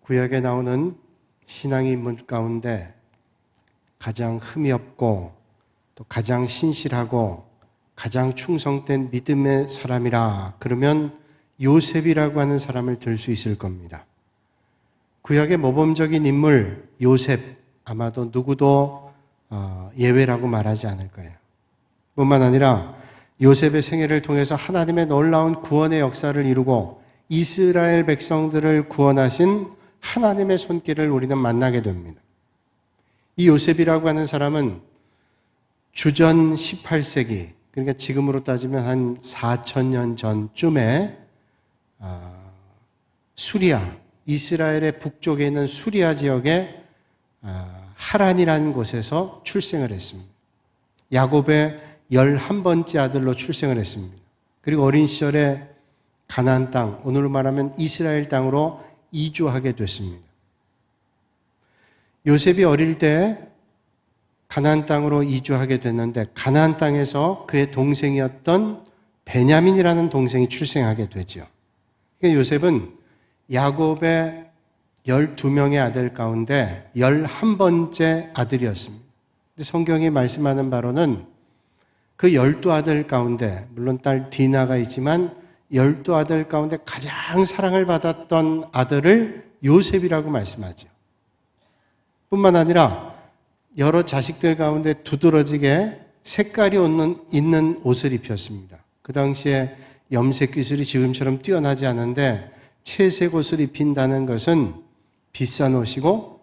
구약에 나오는 신앙의 인물 가운데 가장 흠이 없고 또 가장 신실하고 가장 충성된 믿음의 사람이라 그러면 요셉이라고 하는 사람을 들 수 있을 겁니다. 구약의 모범적인 인물 요셉, 아마도 누구도 예외라고 말하지 않을 거예요. 뿐만 아니라 요셉의 생애를 통해서 하나님의 놀라운 구원의 역사를 이루고 이스라엘 백성들을 구원하신 하나님의 손길을 우리는 만나게 됩니다. 이 요셉이라고 하는 사람은 주전 18세기, 그러니까 지금으로 따지면 한 4,000년 전쯤에 수리아, 이스라엘의 북쪽에 있는 수리아 지역의 하란이라는 곳에서 출생을 했습니다. 야곱의 11번째 아들로 출생을 했습니다. 그리고 어린 시절에 가나안 땅, 오늘로 말하면 이스라엘 땅으로 이주하게 됐습니다. 요셉이 어릴 때 가나안 땅으로 이주하게 됐는데 가나안 땅에서 그의 동생이었던 베냐민이라는 동생이 출생하게 되죠. 그러니까 요셉은 야곱의 12명의 아들 가운데 11번째 아들이었습니다. 근데 성경이 말씀하는 바로는 그 12아들 가운데, 물론 딸 디나가 있지만 12아들 가운데 가장 사랑을 받았던 아들을 요셉이라고 말씀하죠. 뿐만 아니라 여러 자식들 가운데 두드러지게 색깔이 있는 옷을 입혔습니다. 그 당시에 염색 기술이 지금처럼 뛰어나지 않은데 채색 옷을 입힌다는 것은 비싼 옷이고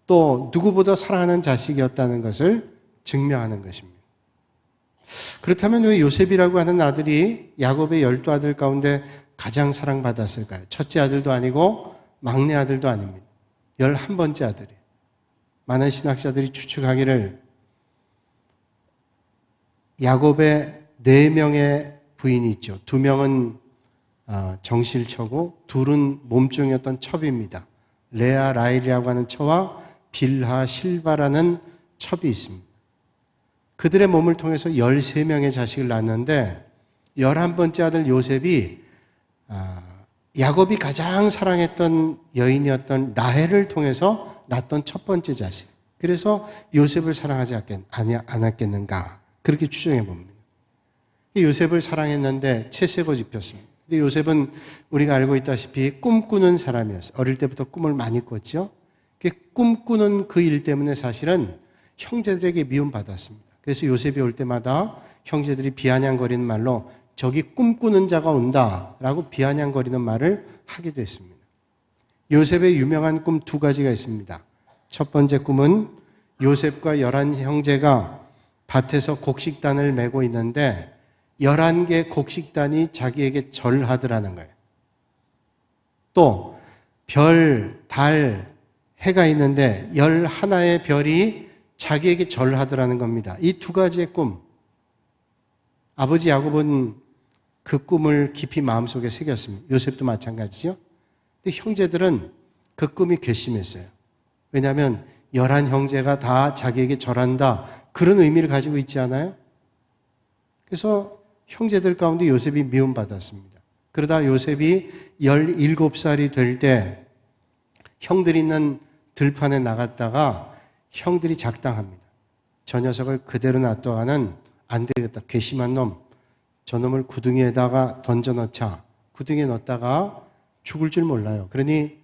또 누구보다 사랑하는 자식이었다는 것을 증명하는 것입니다. 그렇다면 왜 요셉이라고 하는 아들이 야곱의 12아들 가운데 가장 사랑받았을까요? 첫째 아들도 아니고 막내 아들도 아닙니다. 11번째 아들이에요. 많은 신학자들이 추측하기를 야곱의 4명의 부인이 있죠. 2명은 정실처고 둘은 몸종이었던 첩입니다. 레아, 라헬이라고 하는 처와 빌하, 실바라는 첩이 있습니다. 그들의 몸을 통해서 13명의 자식을 낳았는데 11번째 아들 요셉이 야곱이 가장 사랑했던 여인이었던 라헬을 통해서 낳았던 첫 번째 자식. 그래서 요셉을 사랑하지 않았겠는가 그렇게 추정해 봅니다. 요셉을 사랑했는데 채색옷 입혔습니다. 근데 요셉은 우리가 알고 있다시피 꿈꾸는 사람이었어요. 어릴 때부터 꿈을 많이 꿨죠. 꿈꾸는 그 일 때문에 사실은 형제들에게 미움받았습니다. 그래서 요셉이 올 때마다 형제들이 비아냥거리는 말로 저기 꿈꾸는 자가 온다라고 비아냥거리는 말을 하기도 했습니다. 요셉의 유명한 꿈 2가지가 있습니다. 첫 번째 꿈은 요셉과 11형제가 밭에서 곡식단을 메고 있는데 11개 곡식단이 자기에게 절하더라는 거예요. 또 별, 달, 해가 있는데 11의 별이 자기에게 절하더라는 겁니다. 이 2가지의 꿈. 아버지 야곱은 그 꿈을 깊이 마음속에 새겼습니다. 요셉도 마찬가지죠. 근데 형제들은 그 꿈이 괘씸했어요. 왜냐하면 11형제가 다 자기에게 절한다. 그런 의미를 가지고 있지 않아요? 그래서 형제들 가운데 요셉이 미움받았습니다. 그러다 요셉이 17살이 될 때 형들이 있는 들판에 나갔다가 형들이 작당합니다. 저 녀석을 그대로 놔둬가는 안 되겠다. 괘씸한 놈. 저놈을 구덩이에다가 던져넣자. 구덩이에 넣었다가 죽을 줄 몰라요. 그러니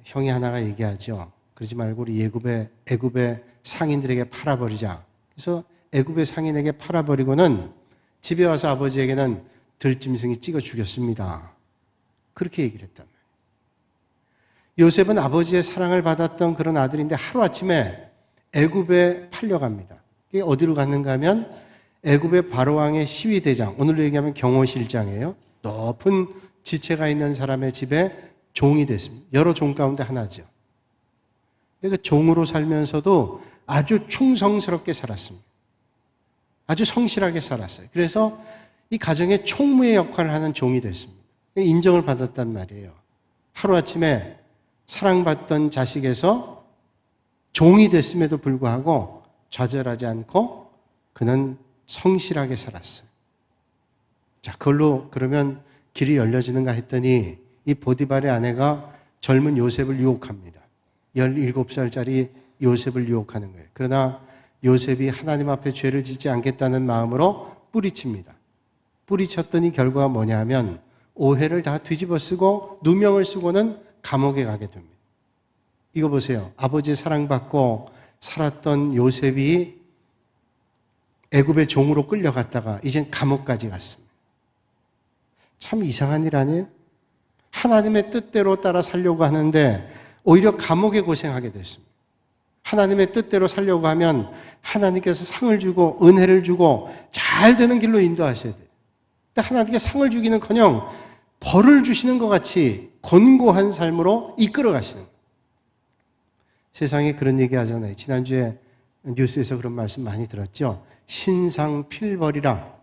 형이 하나가 얘기하죠. 그러지 말고 우리 애굽의 상인들에게 팔아버리자. 그래서 애굽의 상인에게 팔아버리고는 집에 와서 아버지에게는 들짐승이 찍어 죽였습니다. 그렇게 얘기를 했단 말이에요. 요셉은 아버지의 사랑을 받았던 그런 아들인데 하루아침에 애굽에 팔려갑니다. 이게 어디로 갔는가 하면 애굽의 바로왕의 시위대장, 오늘로 얘기하면 경호실장이에요. 높은 지체가 있는 사람의 집에 종이 됐습니다. 여러 종 가운데 하나죠. 그 종으로 살면서도 아주 충성스럽게 살았습니다. 아주 성실하게 살았어요. 그래서 이 가정의 총무의 역할을 하는 종이 됐습니다. 인정을 받았단 말이에요. 하루아침에 사랑받던 자식에서 종이 됐음에도 불구하고 좌절하지 않고 그는 성실하게 살았어요. 자, 그걸로 그러면 길이 열려지는가 했더니 이 보디발의 아내가 젊은 요셉을 유혹합니다. 17살짜리 요셉을 유혹하는 거예요. 그러나 요셉이 하나님 앞에 죄를 짓지 않겠다는 마음으로 뿌리칩니다. 뿌리쳤더니 결과가 뭐냐 하면 오해를 다 뒤집어 쓰고 누명을 쓰고는 감옥에 가게 됩니다. 이거 보세요. 아버지의 사랑받고 살았던 요셉이 애굽의 종으로 끌려갔다가 이젠 감옥까지 갔습니다. 참 이상한 일 아니에요? 하나님의 뜻대로 따라 살려고 하는데 오히려 감옥에 고생하게 됐습니다. 하나님의 뜻대로 살려고 하면 하나님께서 상을 주고 은혜를 주고 잘 되는 길로 인도하셔야 돼요. 근데 하나님께 상을 주기는커녕 벌을 주시는 것 같이 곤고한 삶으로 이끌어 가시는 거예요. 세상에 그런 얘기 하잖아요. 지난주에 뉴스에서 그런 말씀 많이 들었죠. 신상필벌이라.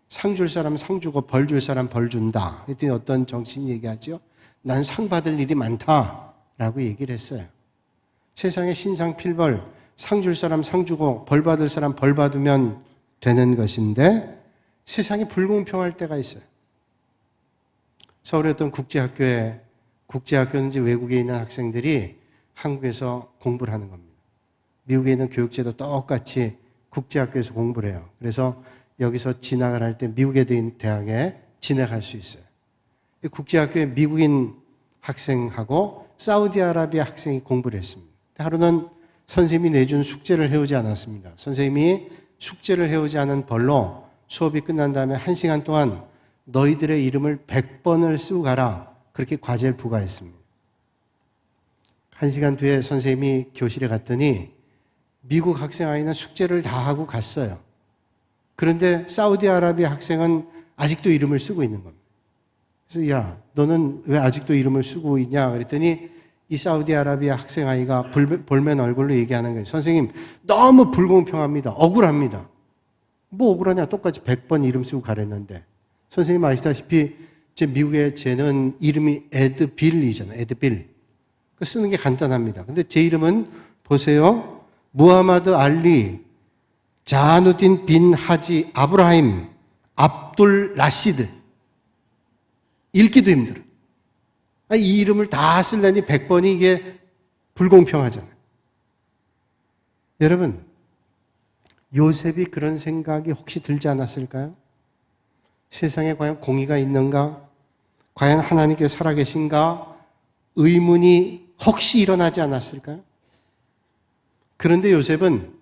상 줄 사람 상 주고 벌 줄 사람 벌 준다. 그랬더니 어떤 정치인이 얘기하죠. 난 상 받을 일이 많다라고 얘기를 했어요. 세상에 신상필벌, 상 줄 사람 상 주고 벌 받을 사람 벌 받으면 되는 것인데 세상이 불공평할 때가 있어요. 서울의 어떤 국제학교인지 외국에 있는 학생들이 한국에서 공부를 하는 겁니다. 미국에 있는 교육제도 똑같이 국제학교에서 공부를 해요. 그래서 여기서 진학을 할 때 미국에 있는 대학에 진학할 수 있어요. 국제학교에 미국인 학생하고 사우디아라비아 학생이 공부를 했습니다. 하루는 선생님이 내준 숙제를 해오지 않았습니다. 선생님이 숙제를 해오지 않은 벌로 수업이 끝난 다음에 1시간 동안 너희들의 이름을 100번을 쓰고 가라. 그렇게 과제를 부과했습니다. 1시간 뒤에 선생님이 교실에 갔더니 미국 학생 아이는 숙제를 다 하고 갔어요. 그런데 사우디아라비아 학생은 아직도 이름을 쓰고 있는 겁니다. 그래서 야, 너는 왜 아직도 이름을 쓰고 있냐? 그랬더니 이 사우디아라비아 학생 아이가 볼멘 얼굴로 얘기하는 거예요. 선생님, 너무 불공평합니다. 억울합니다. 뭐 억울하냐? 똑같이 100번 이름 쓰고 가랬는데. 선생님 아시다시피 제 미국에 쟤는 이름이 에드빌이잖아요. 에드빌. 쓰는 게 간단합니다. 근데 제 이름은 보세요. 무하마드 알리 자누딘 빈 하지 아브라임 압둘 라시드. 읽기도 힘들어. 이 이름을 다 쓰려니 100번이 이게 불공평하잖아요. 여러분, 요셉이 그런 생각이 혹시 들지 않았을까요? 세상에 과연 공의가 있는가? 과연 하나님께 살아계신가? 의문이 혹시 일어나지 않았을까요? 그런데 요셉은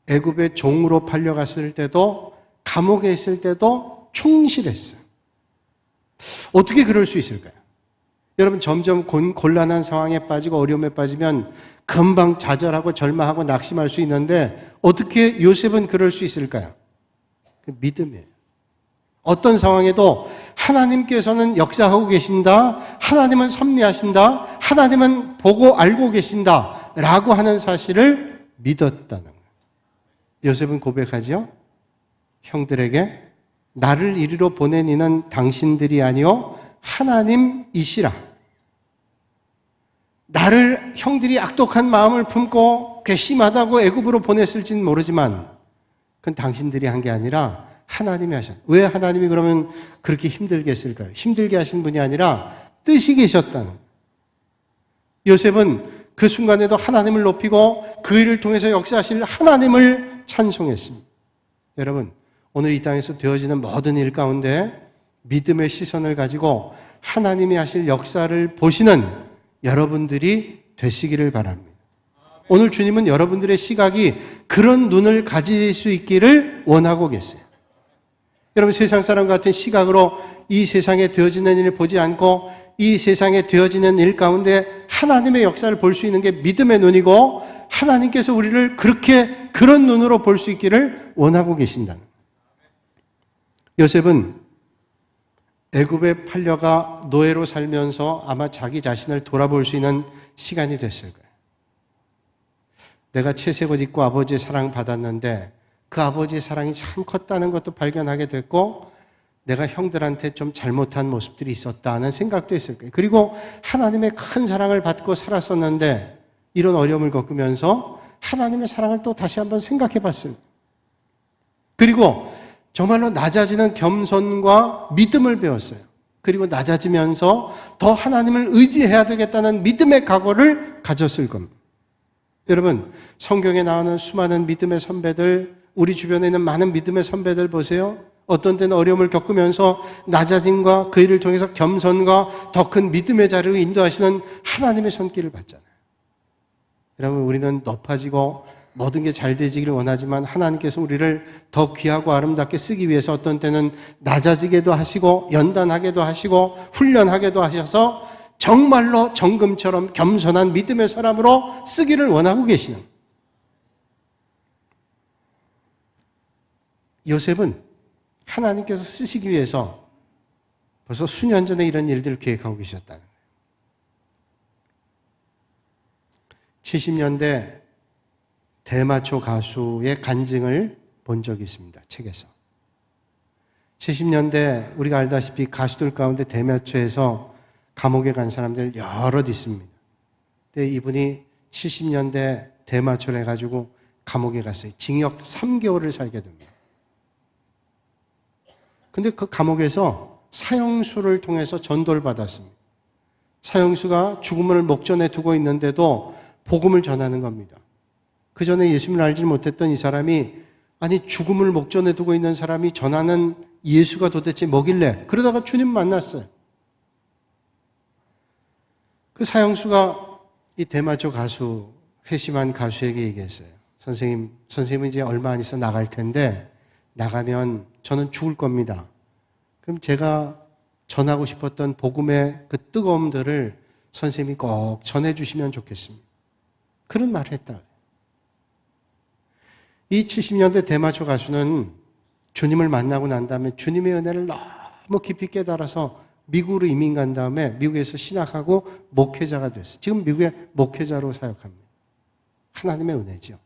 애굽의 종으로 팔려갔을 때도 감옥에 있을 때도 충실했어요. 어떻게 그럴 수 있을까요? 여러분 점점 곤란한 상황에 빠지고 어려움에 빠지면 금방 좌절하고 절망하고 낙심할 수 있는데 어떻게 요셉은 그럴 수 있을까요? 그 믿음이에요. 어떤 상황에도 하나님께서는 역사하고 계신다. 하나님은 섭리하신다. 하나님은 보고 알고 계신다. 라고 하는 사실을 믿었다는 거예요. 요셉은 고백하죠. 형들에게 나를 이리로 보낸 이는 당신들이 아니요 하나님이시라. 나를 형들이 악독한 마음을 품고 괘씸하다고 애굽으로 보냈을지는 모르지만 그건 당신들이 한 게 아니라 하나님이 하셨어요. 왜 하나님이 그러면 그렇게 힘들게 했을까요? 힘들게 하신 분이 아니라 뜻이 계셨다는 거예요. 요셉은 그 순간에도 하나님을 높이고 그 일을 통해서 역사하실 하나님을 찬송했습니다. 여러분, 오늘 이 땅에서 되어지는 모든 일 가운데 믿음의 시선을 가지고 하나님이 하실 역사를 보시는 여러분들이 되시기를 바랍니다. 오늘 주님은 여러분들의 시각이 그런 눈을 가질 수 있기를 원하고 계세요. 여러분, 세상 사람 같은 시각으로 이 세상에 되어지는 일을 보지 않고 이 세상에 되어지는 일 가운데 하나님의 역사를 볼 수 있는 게 믿음의 눈이고 하나님께서 우리를 그런 눈으로 볼 수 있기를 원하고 계신다는 거예요. 요셉은 애굽에 팔려가 노예로 살면서 아마 자기 자신을 돌아볼 수 있는 시간이 됐을 거예요. 내가 채색 옷 입고 아버지의 사랑 받았는데 그 아버지의 사랑이 참 컸다는 것도 발견하게 됐고 내가 형들한테 좀 잘못한 모습들이 있었다는 생각도 했을 거예요. 그리고 하나님의 큰 사랑을 받고 살았었는데 이런 어려움을 겪으면서 하나님의 사랑을 또 다시 한번 생각해 봤어요. 그리고 정말로 낮아지는 겸손과 믿음을 배웠어요. 그리고 낮아지면서 더 하나님을 의지해야 되겠다는 믿음의 각오를 가졌을 겁니다. 여러분, 성경에 나오는 수많은 믿음의 선배들, 우리 주변에 있는 많은 믿음의 선배들 보세요. 어떤 때는 어려움을 겪으면서 낮아짐과 그 일을 통해서 겸손과 더 큰 믿음의 자리로 인도하시는 하나님의 손길을 받잖아요. 여러분, 우리는 높아지고 모든 게 잘 되지기를 원하지만 하나님께서 우리를 더 귀하고 아름답게 쓰기 위해서 어떤 때는 낮아지게도 하시고 연단하게도 하시고 훈련하게도 하셔서 정말로 정금처럼 겸손한 믿음의 사람으로 쓰기를 원하고 계시는 요셉은 하나님께서 쓰시기 위해서 벌써 수년 전에 이런 일들을 계획하고 계셨다는 거예요. 70년대 대마초 가수의 간증을 본 적이 있습니다. 책에서. 70년대 우리가 알다시피 가수들 가운데 대마초에서 감옥에 간 사람들 여럿 있습니다. 근데 이분이 70년대 대마초를 해가지고 감옥에 갔어요. 징역 3개월을 살게 됩니다. 근데 그 감옥에서 사형수를 통해서 전도를 받았습니다. 사형수가 죽음을 목전에 두고 있는데도 복음을 전하는 겁니다. 그 전에 예수님을 알지 못했던 이 사람이 아니 죽음을 목전에 두고 있는 사람이 전하는 예수가 도대체 뭐길래 그러다가 주님 만났어요. 그 사형수가 이 대마초 가수 회심한 가수에게 얘기했어요. 선생님은 이제 얼마 안 있어 나갈 텐데 나가면 저는 죽을 겁니다. 그럼 제가 전하고 싶었던 복음의 그 뜨거움들을 선생님이 꼭 전해주시면 좋겠습니다. 그런 말을 했다. 이 70년대 대마초 가수는 주님을 만나고 난 다음에 주님의 은혜를 너무 깊이 깨달아서 미국으로 이민 간 다음에 미국에서 신학하고 목회자가 됐어요. 지금 미국의 목회자로 사역합니다. 하나님의 은혜죠.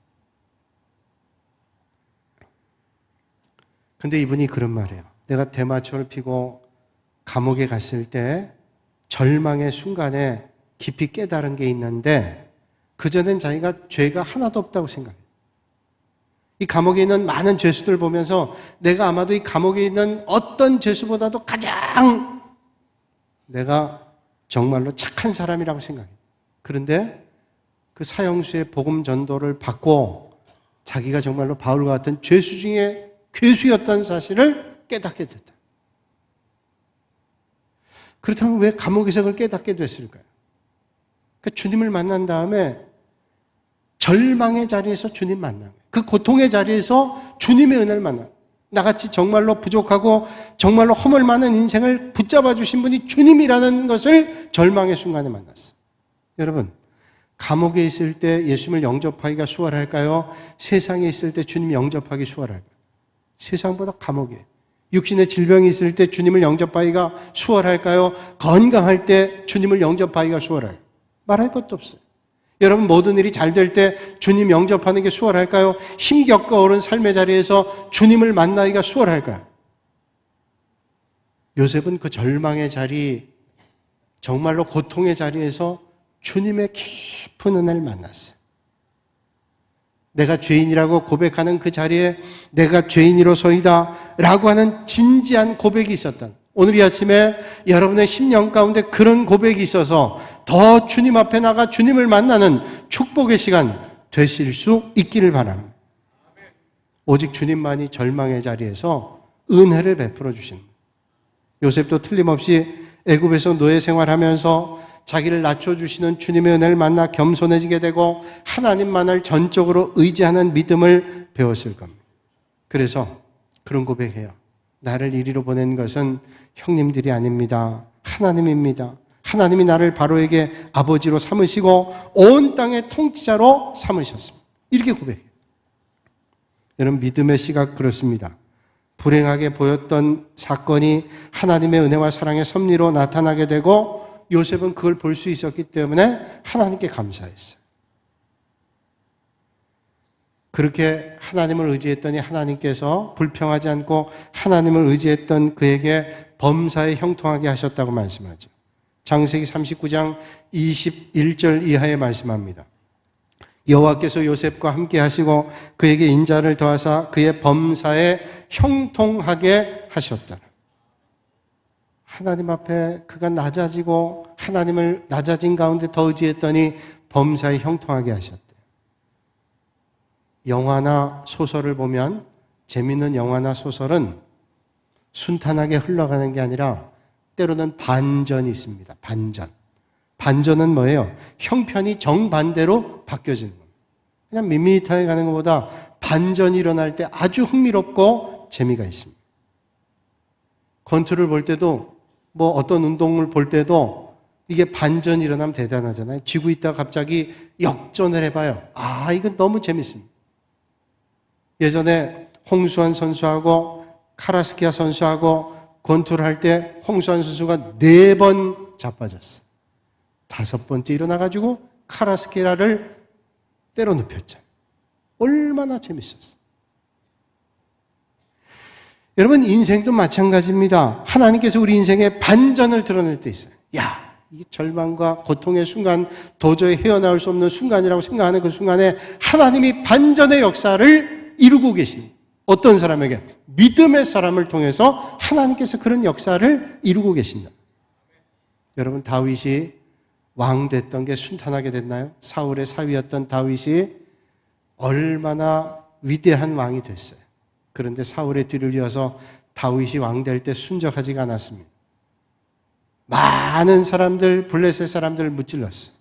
근데 이분이 그런 말이에요. 내가 대마초를 피고 감옥에 갔을 때 절망의 순간에 깊이 깨달은 게 있는데 그전엔 자기가 죄가 하나도 없다고 생각해요. 이 감옥에 있는 많은 죄수들 보면서 내가 아마도 이 감옥에 있는 어떤 죄수보다도 가장 내가 정말로 착한 사람이라고 생각해요. 그런데 그 사형수의 복음 전도를 받고 자기가 정말로 바울과 같은 죄수 중에 괴수였다는 사실을 깨닫게 됐다. 그렇다면 왜 감옥에서 그걸 깨닫게 됐을까요? 그러니까 주님을 만난 다음에 절망의 자리에서 주님 만나요. 그 고통의 자리에서 주님의 은혜를 만나요. 나같이 정말로 부족하고 정말로 허물 많은 인생을 붙잡아 주신 분이 주님이라는 것을 절망의 순간에 만났어요. 여러분, 감옥에 있을 때 예수님을 영접하기가 수월할까요? 세상에 있을 때 주님 영접하기 수월할까요? 세상보다 감옥에. 육신의 질병이 있을 때 주님을 영접하기가 수월할까요? 건강할 때 주님을 영접하기가 수월할까요? 말할 것도 없어요. 여러분, 모든 일이 잘 될 때 주님 영접하는 게 수월할까요? 힘겹고 어려운 삶의 자리에서 주님을 만나기가 수월할까요? 요셉은 그 절망의 자리, 정말로 고통의 자리에서 주님의 깊은 은혜를 만났어요. 내가 죄인이라고 고백하는 그 자리에 내가 죄인이로소이다 라고 하는 진지한 고백이 있었던, 오늘 이 아침에 여러분의 심령 가운데 그런 고백이 있어서 더 주님 앞에 나가 주님을 만나는 축복의 시간 되실 수 있기를 바랍니다. 오직 주님만이 절망의 자리에서 은혜를 베풀어 주신, 요셉도 틀림없이 애굽에서 노예 생활하면서 자기를 낮춰주시는 주님의 은혜를 만나 겸손해지게 되고 하나님만을 전적으로 의지하는 믿음을 배웠을 겁니다. 그래서 그런 고백해요. 나를 이리로 보낸 것은 형님들이 아닙니다. 하나님입니다. 하나님이 나를 바로에게 아버지로 삼으시고 온 땅의 통치자로 삼으셨습니다. 이렇게 고백해요. 여러분, 믿음의 시각 그렇습니다. 불행하게 보였던 사건이 하나님의 은혜와 사랑의 섭리로 나타나게 되고 요셉은 그걸 볼 수 있었기 때문에 하나님께 감사했어요. 그렇게 하나님을 의지했더니 하나님께서 불평하지 않고 하나님을 의지했던 그에게 범사에 형통하게 하셨다고 말씀하죠. 창세기 39장 21절 이하에 말씀합니다. 여호와께서 요셉과 함께 하시고 그에게 인자를 더하사 그의 범사에 형통하게 하셨다. 하나님 앞에 그가 낮아지고 하나님을 낮아진 가운데 더 의지했더니 범사에 형통하게 하셨대요. 영화나 소설을 보면, 재미있는 영화나 소설은 순탄하게 흘러가는 게 아니라 때로는 반전이 있습니다. 반전은 뭐예요? 형편이 정반대로 바뀌어지는 겁니다. 그냥 밋밋하게 가는 것보다 반전이 일어날 때 아주 흥미롭고 재미가 있습니다. 권투를 볼 때도 뭐 어떤 운동을 볼 때도 이게 반전이 일어나면 대단하잖아요. 지고 있다가 갑자기 역전을 해봐요. 이건 너무 재밌습니다. 예전에 홍수환 선수하고 카라스키아 선수하고 권투를 할 때 홍수환 선수가 4번 자빠졌어요. 5번째 일어나가지고 카라스키아를 때려 눕혔잖아요. 얼마나 재밌었어요. 여러분, 인생도 마찬가지입니다. 하나님께서 우리 인생에 반전을 드러낼 때 있어요. 이 절망과 고통의 순간, 도저히 헤어나올 수 없는 순간이라고 생각하는 그 순간에 하나님이 반전의 역사를 이루고 계십니다. 어떤 사람에게? 믿음의 사람을 통해서 하나님께서 그런 역사를 이루고 계신다. 여러분, 다윗이 왕 됐던 게 순탄하게 됐나요? 사울의 사위였던 다윗이 얼마나 위대한 왕이 됐어요. 그런데 사울의 뒤를 이어서 다윗이 왕 될 때 순적하지가 않았습니다. 많은 사람들, 블레셋 사람들을 무찔렀어요.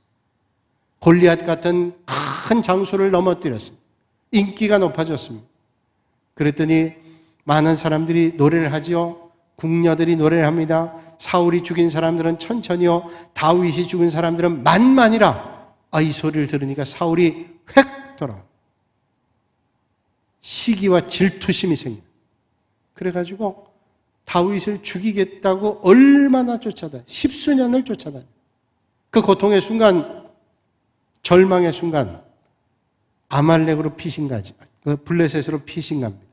골리앗 같은 큰 장수를 넘어뜨렸습니다. 인기가 높아졌습니다. 그랬더니 많은 사람들이 노래를 하지요. 궁녀들이 노래를 합니다. 사울이 죽인 사람들은 천천히요, 다윗이 죽인 사람들은 만만이라. 이 소리를 들으니까 사울이 획 돌아와. 시기와 질투심이 생겨. 그래가지고 다윗을 죽이겠다고 얼마나 쫓아다녀. 10수년을 쫓아다녀. 그 고통의 순간, 절망의 순간, 아말렉으로 피신가지. 블레셋으로 피신갑니다.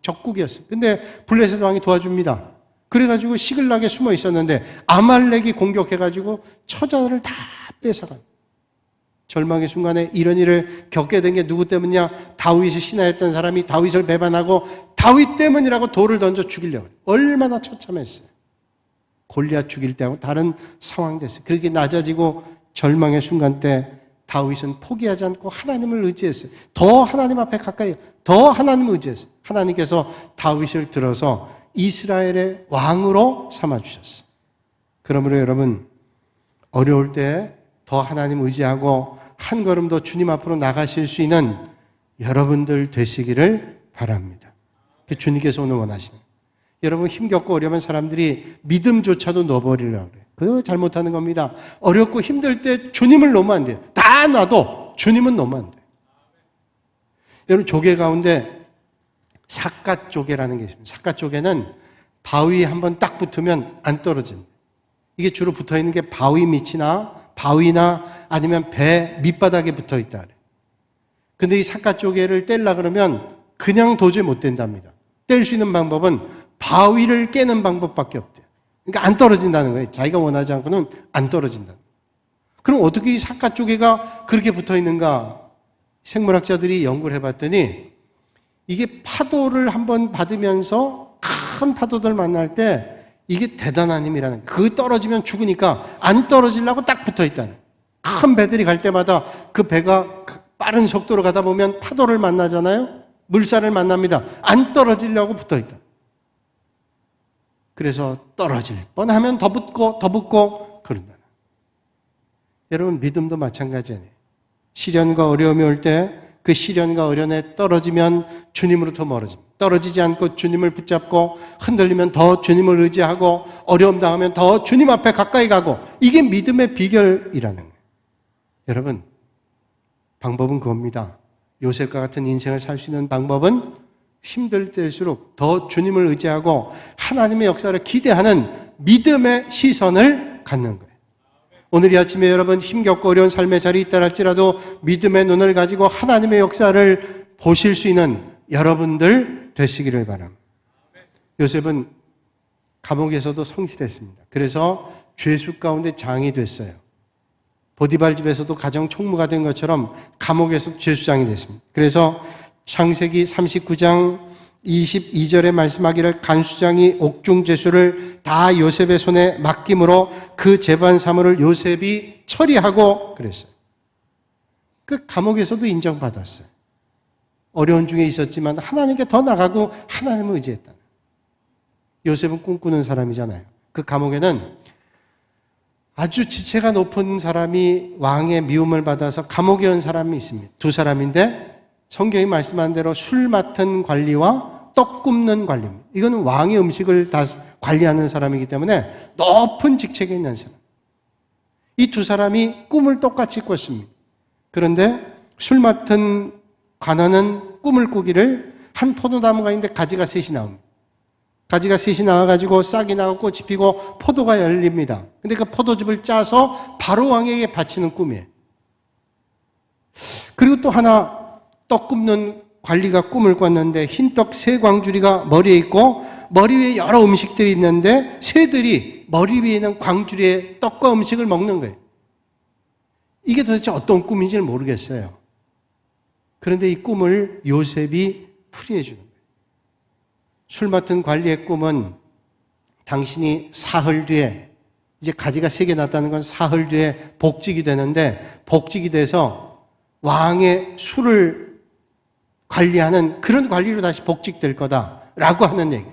적국이었어요. 근데 블레셋 왕이 도와줍니다. 그래가지고 시글락에 숨어 있었는데 아말렉이 공격해가지고 처자를 다 뺏어간. 절망의 순간에 이런 일을 겪게 된 게 누구 때문이냐? 다윗이 신하였던 사람이 다윗을 배반하고 다윗 때문이라고 돌을 던져 죽이려고 해요. 얼마나 처참했어요. 골리앗 죽일 때하고 다른 상황 됐어요. 그렇게 낮아지고 절망의 순간 때 다윗은 포기하지 않고 하나님을 의지했어요. 더 하나님 앞에 가까이, 더 하나님을 의지했어요. 하나님께서 다윗을 들어서 이스라엘의 왕으로 삼아주셨어요. 그러므로 여러분, 어려울 때 더 하나님 의지하고 한 걸음 더 주님 앞으로 나가실 수 있는 여러분들 되시기를 바랍니다. 주님께서 오늘 원하시는. 여러분, 힘겹고 어려운 사람들이 믿음조차도 넣어버리려고 그래요. 그거 잘못하는 겁니다. 어렵고 힘들 때 주님을 놓으면 안 돼요. 다 놔도 주님은 놓으면 안 돼요. 여러분, 조개 가운데 삿갓조개라는 게 있습니다. 삿갓조개는 바위에 한번 딱 붙으면 안 떨어진다. 이게 주로 붙어있는 게 바위 밑이나 바위나 아니면 배 밑바닥에 붙어 있다. 근데 이 삿갓조개를 떼려고 그러면 그냥 도저히 못 뗀답니다. 뗄 수 있는 방법은 바위를 깨는 방법밖에 없대요. 그러니까 안 떨어진다는 거예요. 자기가 원하지 않고는 안 떨어진다. 그럼 어떻게 이 삿갓조개가 그렇게 붙어 있는가? 생물학자들이 연구를 해봤더니 이게 파도를 한번 받으면서 큰 파도들 만날 때 이게 대단한 힘이라는 거예요. 그 떨어지면 죽으니까 안 떨어지려고 딱 붙어 있다는 거예요. 큰 배들이 갈 때마다 그 배가 빠른 속도로 가다 보면 파도를 만나잖아요. 물살을 만납니다. 안 떨어지려고 붙어 있다. 그래서 떨어질 뻔하면 더 붙고 그런다. 여러분, 믿음도 마찬가지예요. 시련과 어려움이 올 때 그 시련과 어려움에 떨어지면 주님으로부터 멀어집니다. 떨어지지 않고 주님을 붙잡고 흔들리면 더 주님을 의지하고 어려움 당하면 더 주님 앞에 가까이 가고, 이게 믿음의 비결이라는 거예요. 여러분, 방법은 그겁니다. 요셉과 같은 인생을 살 수 있는 방법은 힘들 때일수록 더 주님을 의지하고 하나님의 역사를 기대하는 믿음의 시선을 갖는 거예요. 오늘 이 아침에 여러분, 힘겹고 어려운 삶의 자리에 있다 할지라도 믿음의 눈을 가지고 하나님의 역사를 보실 수 있는 여러분들 되시기를 바랍니다. 요셉은 감옥에서도 성실했습니다. 그래서 죄수 가운데 장이 됐어요. 보디발 집에서도 가정 총무가 된 것처럼 감옥에서 죄수장이 됐습니다. 그래서 창세기 39장 22절에 말씀하기를 간수장이 옥중제수를 다 요셉의 손에 맡김으로 그 재반 사물을 요셉이 처리하고 그랬어요. 그 감옥에서도 인정받았어요. 어려운 중에 있었지만 하나님께 더 나가고 하나님을 의지했다. 요셉은 꿈꾸는 사람이잖아요. 그 감옥에는 아주 지체가 높은 사람이 왕의 미움을 받아서 감옥에 온 사람이 있습니다. 두 사람인데 성경이 말씀한 대로 술 맡은 관리와 떡 굽는 관리입니다. 이거는 왕의 음식을 다 관리하는 사람이기 때문에 높은 직책에 있는 사람. 이 두 사람이 꿈을 똑같이 꿨습니다. 그런데 술 맡은 관원은 꿈을 꾸기를 한 포도나무가 있는데 가지가 셋이 나옵니다. 가지가 셋이 나와가지고 싹이 나고 꽃이 피고 포도가 열립니다. 근데 그 포도즙을 짜서 바로 왕에게 바치는 꿈이에요. 그리고 또 하나 떡 굽는 관리가 꿈을 꿨는데 흰떡 세 광주리가 머리에 있고 머리 위에 여러 음식들이 있는데 새들이 머리 위에 있는 광주리에 떡과 음식을 먹는 거예요. 이게 도대체 어떤 꿈인지는 모르겠어요. 그런데 이 꿈을 요셉이 풀이해 주는 거예요. 술 맡은 관리의 꿈은 당신이 사흘 뒤에, 이제 가지가 3개 났다는 건 사흘 뒤에 복직이 되는데 복직이 돼서 왕의 술을 관리하는 그런 관리로 다시 복직될 거다라고 하는 얘기.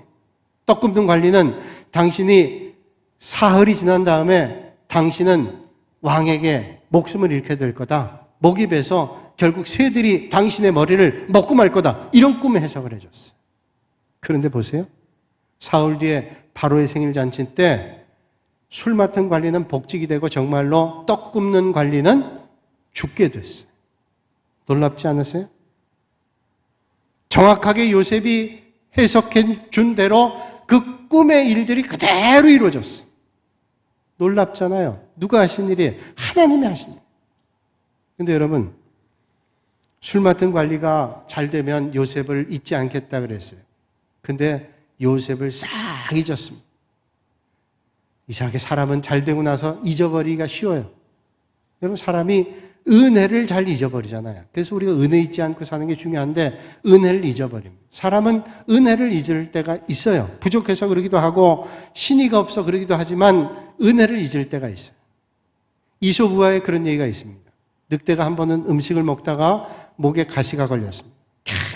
떡 굽는 관리는 당신이 사흘이 지난 다음에 당신은 왕에게 목숨을 잃게 될 거다. 목이 베서 결국 새들이 당신의 머리를 먹고 말 거다. 이런 꿈의 해석을 해줬어요. 그런데 보세요. 사흘 뒤에 바로의 생일 잔치 때 술 맡은 관리는 복직이 되고 정말로 떡 굽는 관리는 죽게 됐어요. 놀랍지 않으세요? 정확하게 요셉이 해석해 준 대로 그 꿈의 일들이 그대로 이루어졌어요. 놀랍잖아요. 누가 하신 일이에요? 하나님이 하신 일. 근데 여러분, 술 맡은 관리가 잘 되면 요셉을 잊지 않겠다 그랬어요. 근데 요셉을 싹 잊었습니다. 이상하게 사람은 잘 되고 나서 잊어버리기가 쉬워요. 여러분, 사람이 은혜를 잘 잊어버리잖아요. 그래서 우리가 은혜 잊지 않고 사는 게 중요한데 은혜를 잊어버립니다. 사람은 은혜를 잊을 때가 있어요. 부족해서 그러기도 하고 신의가 없어 그러기도 하지만 은혜를 잊을 때가 있어요. 이솝우화에 그런 얘기가 있습니다. 늑대가 한 번은 음식을 먹다가 목에 가시가 걸렸습니다.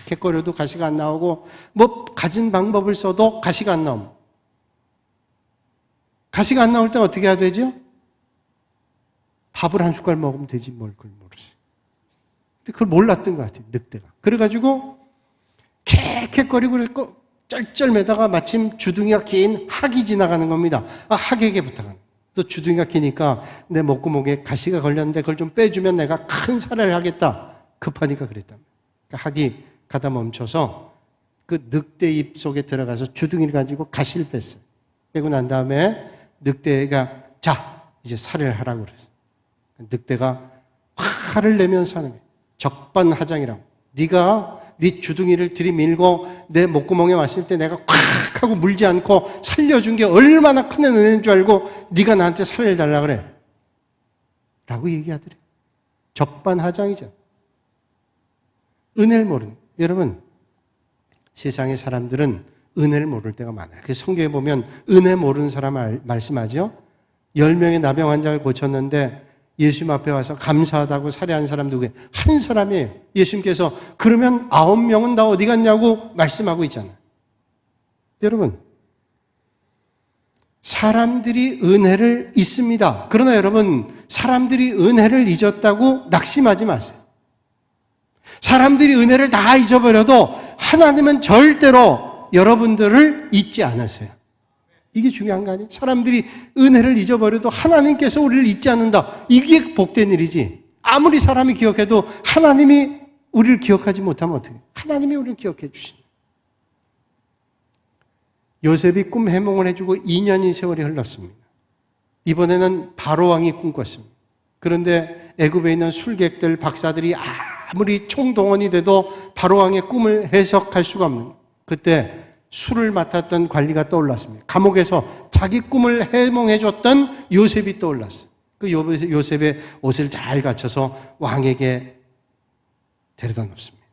캬캬거려도 가시가 안 나오고 뭐 가진 방법을 써도 가시가 안 나옵니다. 가시가 안 나올 때 어떻게 해야 되죠? 밥을 한 숟갈 먹으면 되지 뭘 그걸 모르지. 근데 그걸 몰랐던 것 같아요, 늑대가. 그래가지고 캬캬거리고 쩔쩔매다가 마침 주둥이가 긴 학이 지나가는 겁니다. 아, 학에게 부탁하는. 또 주둥이가 기니까 내 목구멍에 가시가 걸렸는데 그걸 좀 빼주면 내가 큰 사례를 하겠다. 급하니까 그랬다. 그러니까 학이 가다 멈춰서 그 늑대 입 속에 들어가서 주둥이를 가지고 가시를 뺐어요. 빼고 난 다음에 늑대가 자, 이제 살해를 하라고 그랬어요. 늑대가 화를 내면서 하는 거예요. 적반하장이라고. 네가 네 주둥이를 들이밀고 내 목구멍에 왔을 때 내가 콱 하고 물지 않고 살려준 게 얼마나 큰 은혜인 줄 알고 네가 나한테 살해를 달라 그래. 라고 얘기하더래요. 적반하장이죠. 은혜를 모르는. 여러분, 세상의 사람들은 은혜를 모를 때가 많아요. 그래서 성경에 보면 은혜 모르는 사람 말씀하죠. 10명의 나병 환자를 고쳤는데 예수님 앞에 와서 감사하다고 살해한 사람 누구예요? 한 사람이에요. 예수님께서 그러면 9명은 다 어디 갔냐고 말씀하고 있잖아요. 여러분, 사람들이 은혜를 잊습니다. 그러나 여러분, 사람들이 은혜를 잊었다고 낙심하지 마세요. 사람들이 은혜를 다 잊어버려도 하나님은 절대로 여러분들을 잊지 않으세요. 이게 중요한 거 아니에요? 사람들이 은혜를 잊어버려도 하나님께서 우리를 잊지 않는다. 이게 복된 일이지. 아무리 사람이 기억해도 하나님이 우리를 기억하지 못하면 어떻게 해요? 하나님이 우리를 기억해 주신. 요셉이 꿈 해몽을 해주고 2년의 세월이 흘렀습니다. 이번에는 바로 왕이 꿈꿨습니다. 그런데 애굽에 있는 술객들, 박사들이 아무리 총동원이 돼도 바로 왕의 꿈을 해석할 수가 없는 거예요. 그때 술을 맡았던 관리가 떠올랐습니다. 감옥에서 자기 꿈을 해몽해줬던 요셉이 떠올랐어요. 그 요셉의 옷을 잘 갖춰서 왕에게 데려다 놓습니다.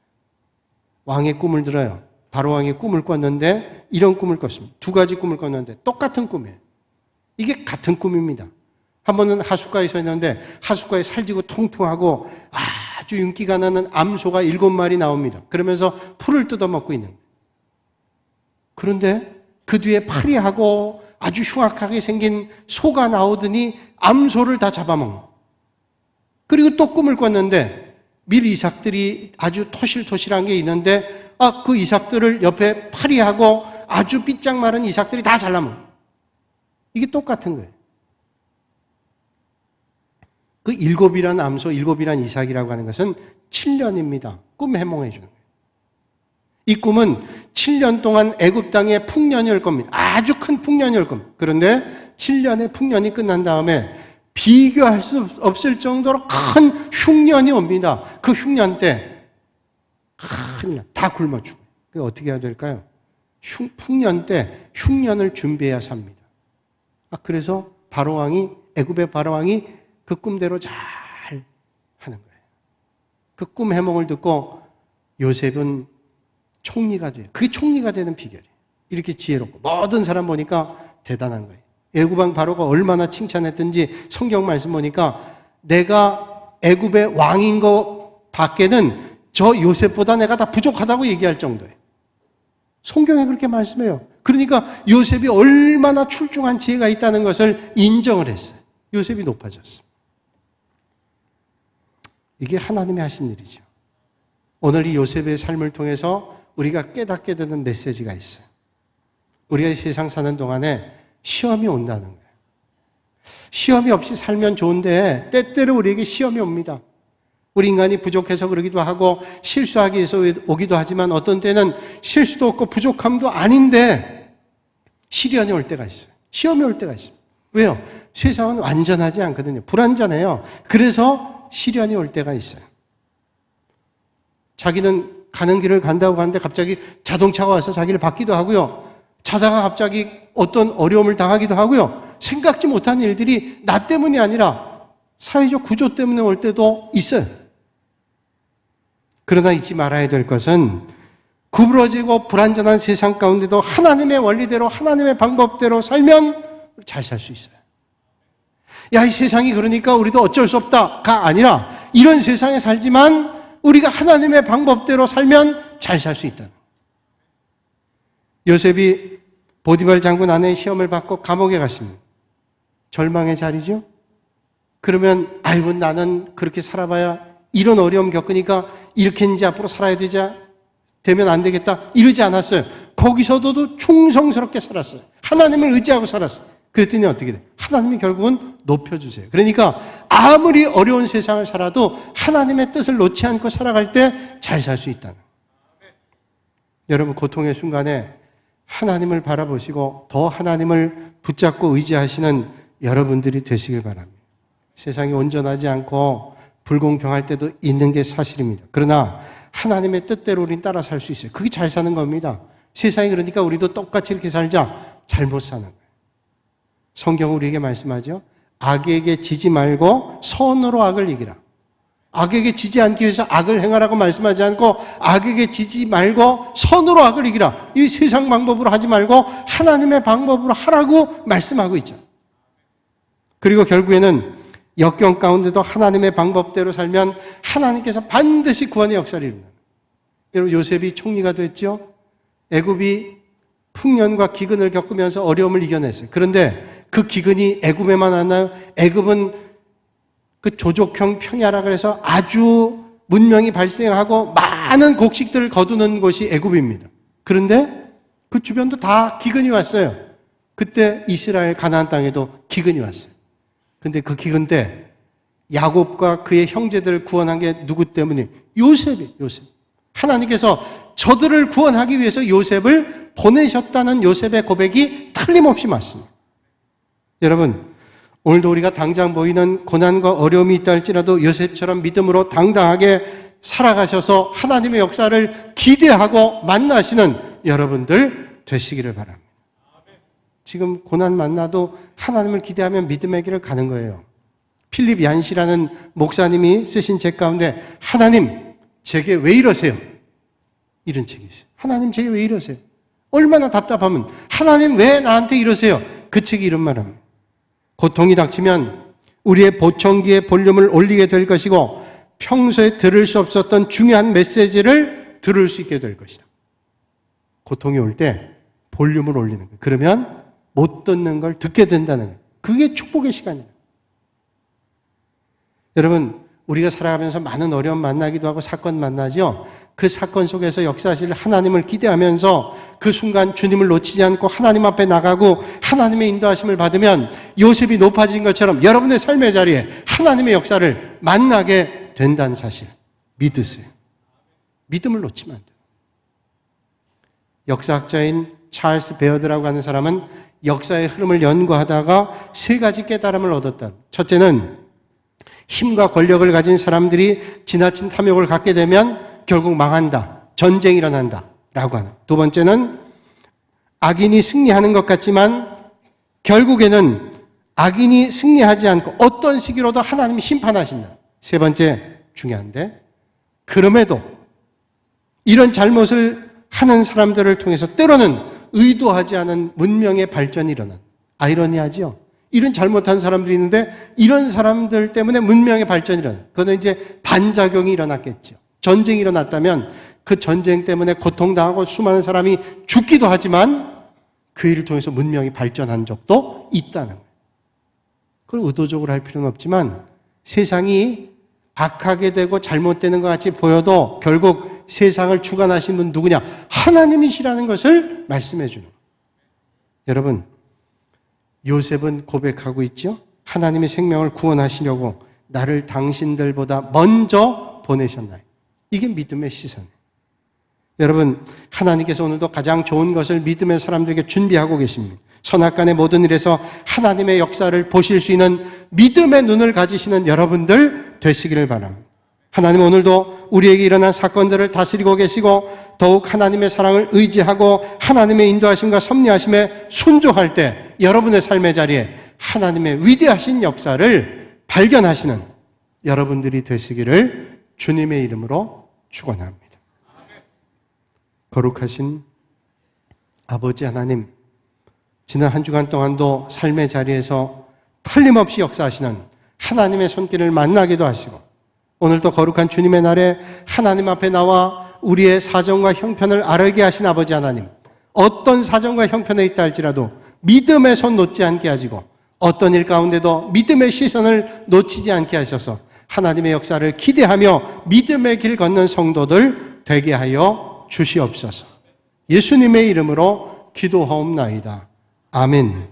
왕의 꿈을 들어요. 바로왕이 꿈을 꿨는데 이런 꿈을 꿨습니다. 두 가지 꿈을 꿨는데 똑같은 꿈이에요. 이게 같은 꿈입니다. 한 번은 하숫가에 서 있는데 하숫가에 살지고 통통하고 아주 윤기가 나는 암소가 7마리 나옵니다. 그러면서 풀을 뜯어먹고 있는 거예요. 그런데 그 뒤에 파리하고 아주 흉악하게 생긴 소가 나오더니 암소를 다 잡아먹는 거예요. 그리고 또 꿈을 꿨는데 밀 이삭들이 아주 토실토실한 게 있는데 그 이삭들을 옆에 파리하고 아주 삐짝 마른 이삭들이 다 잘라먹는 거예요. 이게 똑같은 거예요. 그 7이란 암소, 7이란 이삭이라고 하는 것은 7년입니다. 꿈 해몽해 주는 거예요. 이 꿈은 7년 동안 애굽 땅에 풍년이 올 겁니다. 아주 큰 풍년이 올 겁니다. 그런데 7년의 풍년이 끝난 다음에 비교할 수 없을 정도로 큰 흉년이 옵니다. 그 흉년 때 다 굶어 죽어요. 그게 어떻게 해야 될까요? 풍년 때 흉년을 준비해야 삽니다. 그래서 애굽의 바로왕이 그 꿈대로 잘 하는 거예요. 그 꿈 해몽을 듣고 요셉은 총리가 돼요. 그게 총리가 되는 비결이에요. 이렇게 지혜롭고 모든 사람 보니까 대단한 거예요. 애굽왕 바로가 얼마나 칭찬했든지 성경 말씀 보니까 내가 애굽의 왕인 거 밖에는 저 요셉보다 내가 다 부족하다고 얘기할 정도예요. 성경에 그렇게 말씀해요. 그러니까 요셉이 얼마나 출중한 지혜가 있다는 것을 인정을 했어요. 요셉이 높아졌어요. 이게 하나님이 하신 일이죠. 오늘 이 요셉의 삶을 통해서 우리가 깨닫게 되는 메시지가 있어요. 우리가 이 세상 사는 동안에 시험이 온다는 거예요. 시험이 없이 살면 좋은데 때때로 우리에게 시험이 옵니다. 우리 인간이 부족해서 그러기도 하고 실수하기 위해서 오기도 하지만 어떤 때는 실수도 없고 부족함도 아닌데 시련이 올 때가 있어요. 시험이 올 때가 있어요. 왜요? 세상은 완전하지 않거든요. 불완전해요. 그래서 시련이 올 때가 있어요. 자기는 가는 길을 간다고 하는데 갑자기 자동차가 와서 자기를 받기도 하고요. 자다가 갑자기 어떤 어려움을 당하기도 하고요. 생각지 못한 일들이 나 때문이 아니라 사회적 구조 때문에 올 때도 있어요. 그러나 잊지 말아야 될 것은 구부러지고 불완전한 세상 가운데도 하나님의 원리대로 하나님의 방법대로 살면 잘 살 수 있어요. 야, 이 세상이 그러니까 우리도 어쩔 수 없다가 아니라 이런 세상에 살지만 우리가 하나님의 방법대로 살면 잘 살 수 있다. 요셉이 보디발 장군 아내의 시험을 받고 감옥에 갔습니다. 절망의 자리죠? 그러면 아이고 나는 그렇게 살아봐야 이런 어려움 겪으니까 이렇게 이제 앞으로 살아야 되면 안 되겠다 이러지 않았어요. 거기서도 충성스럽게 살았어요. 하나님을 의지하고 살았어요. 그랬더니 어떻게 돼요? 하나님이 결국은 높여주세요. 그러니까 아무리 어려운 세상을 살아도 하나님의 뜻을 놓지 않고 살아갈 때 잘 살 수 있다는 거예요. 여러분 고통의 순간에 하나님을 바라보시고 더 하나님을 붙잡고 의지하시는 여러분들이 되시길 바랍니다. 세상이 온전하지 않고 불공평할 때도 있는 게 사실입니다. 그러나 하나님의 뜻대로 우리는 따라 살 수 있어요. 그게 잘 사는 겁니다. 세상이 그러니까 우리도 똑같이 이렇게 살자. 잘못 사는 거예요. 성경은 우리에게 말씀하죠. 악에게 지지 말고 선으로 악을 이기라. 악에게 지지 않기 위해서 악을 행하라고 말씀하지 않고 악에게 지지 말고 선으로 악을 이기라. 이 세상 방법으로 하지 말고 하나님의 방법으로 하라고 말씀하고 있죠. 그리고 결국에는 역경 가운데도 하나님의 방법대로 살면 하나님께서 반드시 구원의 역사를 이룬다. 여러분 요셉이 총리가 됐죠. 애굽이 풍년과 기근을 겪으면서 어려움을 이겨냈어요. 그런데 그 기근이 애굽에만 왔나요? 애굽은 그 조족형 평야라 그래서 아주 문명이 발생하고 많은 곡식들을 거두는 곳이 애굽입니다. 그런데 그 주변도 다 기근이 왔어요. 그때 이스라엘 가나안 땅에도 기근이 왔어요. 근데 그 기근 때 야곱과 그의 형제들을 구원한 게 누구 때문에? 요셉이. 하나님께서 저들을 구원하기 위해서 요셉을 보내셨다는 요셉의 고백이 틀림없이 맞습니다. 여러분, 오늘도 우리가 당장 보이는 고난과 어려움이 있다 할지라도 요셉처럼 믿음으로 당당하게 살아가셔서 하나님의 역사를 기대하고 만나시는 여러분들 되시기를 바랍니다. 지금 고난 만나도 하나님을 기대하면 믿음의 길을 가는 거예요. 필립 얀시라는 목사님이 쓰신 책 가운데 하나님, 제게 왜 이러세요? 이런 책이 있어요. 하나님 제게 왜 이러세요? 얼마나 답답하면 하나님 왜 나한테 이러세요? 그 책이 이런 말합니다. 고통이 닥치면 우리의 보청기의 볼륨을 올리게 될 것이고 평소에 들을 수 없었던 중요한 메시지를 들을 수 있게 될 것이다. 고통이 올 때 볼륨을 올리는 거예요. 그러면 못 듣는 걸 듣게 된다는 거예요. 그게 축복의 시간이에요. 여러분, 우리가 살아가면서 많은 어려움 만나기도 하고 사건 만나죠. 그 사건 속에서 역사하실 하나님을 기대하면서 그 순간 주님을 놓치지 않고 하나님 앞에 나가고 하나님의 인도하심을 받으면 요셉이 높아진 것처럼 여러분의 삶의 자리에 하나님의 역사를 만나게 된다는 사실 믿으세요. 믿음을 놓치면 안 돼요. 역사학자인 찰스 베어드라고 하는 사람은 역사의 흐름을 연구하다가 세 가지 깨달음을 얻었다. 첫째는 힘과 권력을 가진 사람들이 지나친 탐욕을 갖게 되면 결국 망한다. 전쟁이 일어난다. 라고 하는. 두 번째는 악인이 승리하는 것 같지만 결국에는 악인이 승리하지 않고 어떤 시기로도 하나님이 심판하신다. 세 번째 중요한데 그럼에도 이런 잘못을 하는 사람들을 통해서 때로는 의도하지 않은 문명의 발전이 일어난다. 아이러니하죠? 이런 잘못한 사람들이 있는데 이런 사람들 때문에 문명의 발전이 일어나요. 그거는 이제 반작용이 일어났겠죠. 전쟁이 일어났다면 그 전쟁 때문에 고통당하고 수많은 사람이 죽기도 하지만 그 일을 통해서 문명이 발전한 적도 있다는 거예요. 그걸 의도적으로 할 필요는 없지만 세상이 악하게 되고 잘못되는 것 같이 보여도 결국 세상을 주관하신 분 누구냐? 하나님이시라는 것을 말씀해 주는 거예요. 여러분, 요셉은 고백하고 있죠. 하나님의 생명을 구원하시려고 나를 당신들보다 먼저 보내셨나요? 이게 믿음의 시선이에요. 여러분, 하나님께서 오늘도 가장 좋은 것을 믿음의 사람들에게 준비하고 계십니다. 선악간의 모든 일에서 하나님의 역사를 보실 수 있는 믿음의 눈을 가지시는 여러분들 되시기를 바랍니다. 하나님 오늘도 우리에게 일어난 사건들을 다스리고 계시고 더욱 하나님의 사랑을 의지하고 하나님의 인도하심과 섭리하심에 순종할 때 여러분의 삶의 자리에 하나님의 위대하신 역사를 발견하시는 여러분들이 되시기를 주님의 이름으로 축원합니다. 거룩하신 아버지 하나님, 지난 한 주간 동안도 삶의 자리에서 틀림없이 역사하시는 하나님의 손길을 만나기도 하시고 오늘도 거룩한 주님의 날에 하나님 앞에 나와 우리의 사정과 형편을 아뢰게 하신 아버지 하나님, 어떤 사정과 형편에 있다 할지라도 믿음의 손 놓지 않게 하시고 어떤 일 가운데도 믿음의 시선을 놓치지 않게 하셔서 하나님의 역사를 기대하며 믿음의 길 걷는 성도들 되게 하여 주시옵소서. 예수님의 이름으로 기도하옵나이다. 아멘.